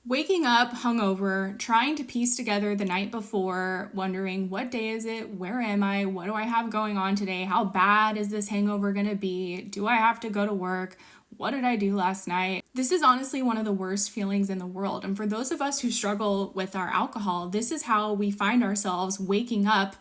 Waking up hungover, trying to piece together the night before, wondering what day is it? Where am I? What do I have going on today? How bad is this hangover going to be? Do I have to go to work? What did I do last night? This is honestly one of the worst feelings in the world. And for those of us who struggle with our alcohol, this is how we find ourselves waking up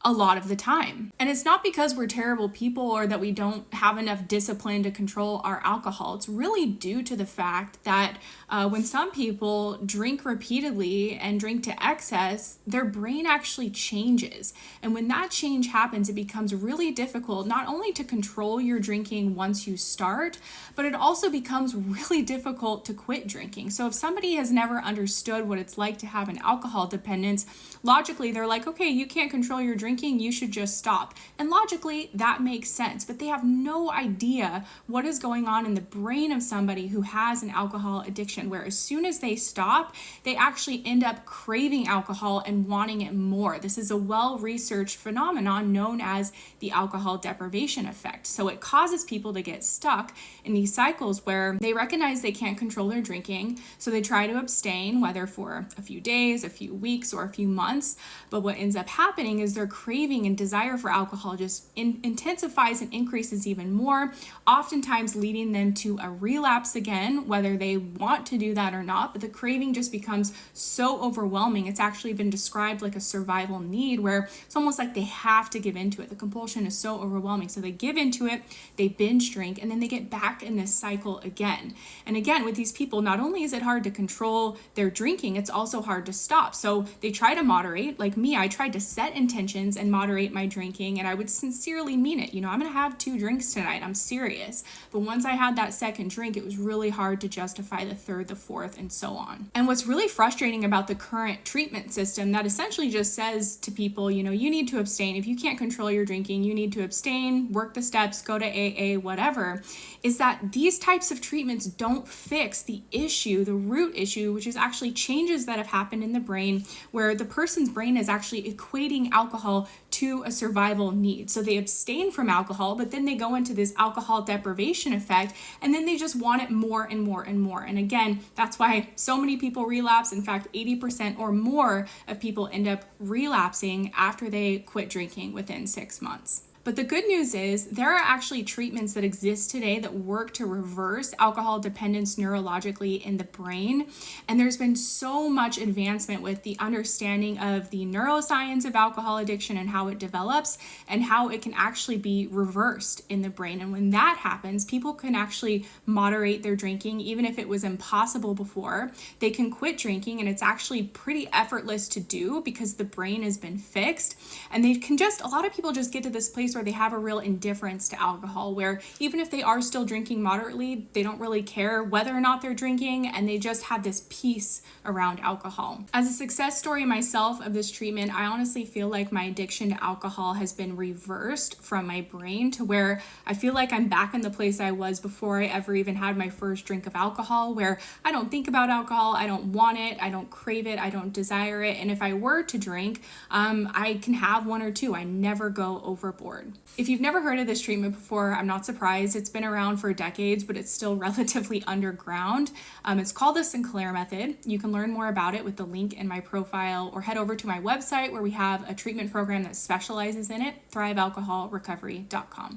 a lot of the time. And it's not because we're terrible people or that we don't have enough discipline to control our alcohol. It's really due to the fact that when some people drink repeatedly and drink to excess, their brain actually changes. And when that change happens, it becomes really difficult not only to control your drinking once you start, but it also becomes really difficult to quit drinking. So if somebody has never understood what it's like to have an alcohol dependence, logically they're like, okay, you can't control your drinking, you should just stop. And logically that makes sense, but they have no idea what is going on in the brain of somebody who has an alcohol addiction, where as soon as they stop, they actually end up craving alcohol and wanting it more. This is a well-researched phenomenon known as the alcohol deprivation effect. So it causes people to get stuck in these cycles where they recognize they can't control their drinking, so they try to abstain, whether for a few days, a few weeks, or a few months. But what ends up happening is their craving and desire for alcohol just intensifies and increases even more, oftentimes leading them to a relapse again, whether they want to do that or not. But the craving just becomes so overwhelming. It's actually been described like a survival need, where it's almost like they have to give into it. The compulsion is so overwhelming. So they give into it, they binge drink, and then they get back in this cycle again. And again, with these people, not only is it hard to control their drinking, it's also hard to stop. So they try to moderate. Like me, I tried to set intentions and moderate my drinking, and I would sincerely mean it. I'm going to have 2 drinks tonight. I'm serious. But once I had that second drink, it was really hard to justify the third, the fourth, and so on. And what's really frustrating about the current treatment system that essentially just says to people, you need to abstain. If you can't control your drinking, you need to abstain, work the steps, go to AA, whatever, is that these types of treatments don't fix the issue, the root issue, which is actually changes that have happened in the brain, where the person's brain is actually equating alcohol to a survival need. So they abstain from alcohol, but then they go into this alcohol deprivation effect, and then they just want it more and more and more. And again, that's why so many people relapse. In fact, 80% or more of people end up relapsing after they quit drinking within 6 months. But the good news is there are actually treatments that exist today that work to reverse alcohol dependence neurologically in the brain. And there's been so much advancement with the understanding of the neuroscience of alcohol addiction and how it develops and how it can actually be reversed in the brain. And when that happens, people can actually moderate their drinking, even if it was impossible before. They can quit drinking, and it's actually pretty effortless to do because the brain has been fixed. And they can a lot of people just get to this place where they have a real indifference to alcohol, where even if they are still drinking moderately, they don't really care whether or not they're drinking, and they just have this peace around alcohol. As a success story myself of this treatment, I honestly feel like my addiction to alcohol has been reversed from my brain to where I feel like I'm back in the place I was before I ever even had my first drink of alcohol, where I don't think about alcohol, I don't want it, I don't crave it, I don't desire it. And if I were to drink, I can have 1 or 2. I never go overboard. If you've never heard of this treatment before, I'm not surprised. It's been around for decades, but it's still relatively underground. It's called the Sinclair Method. You can learn more about it with the link in my profile, or head over to my website where we have a treatment program that specializes in it, thrivealcoholrecovery.com.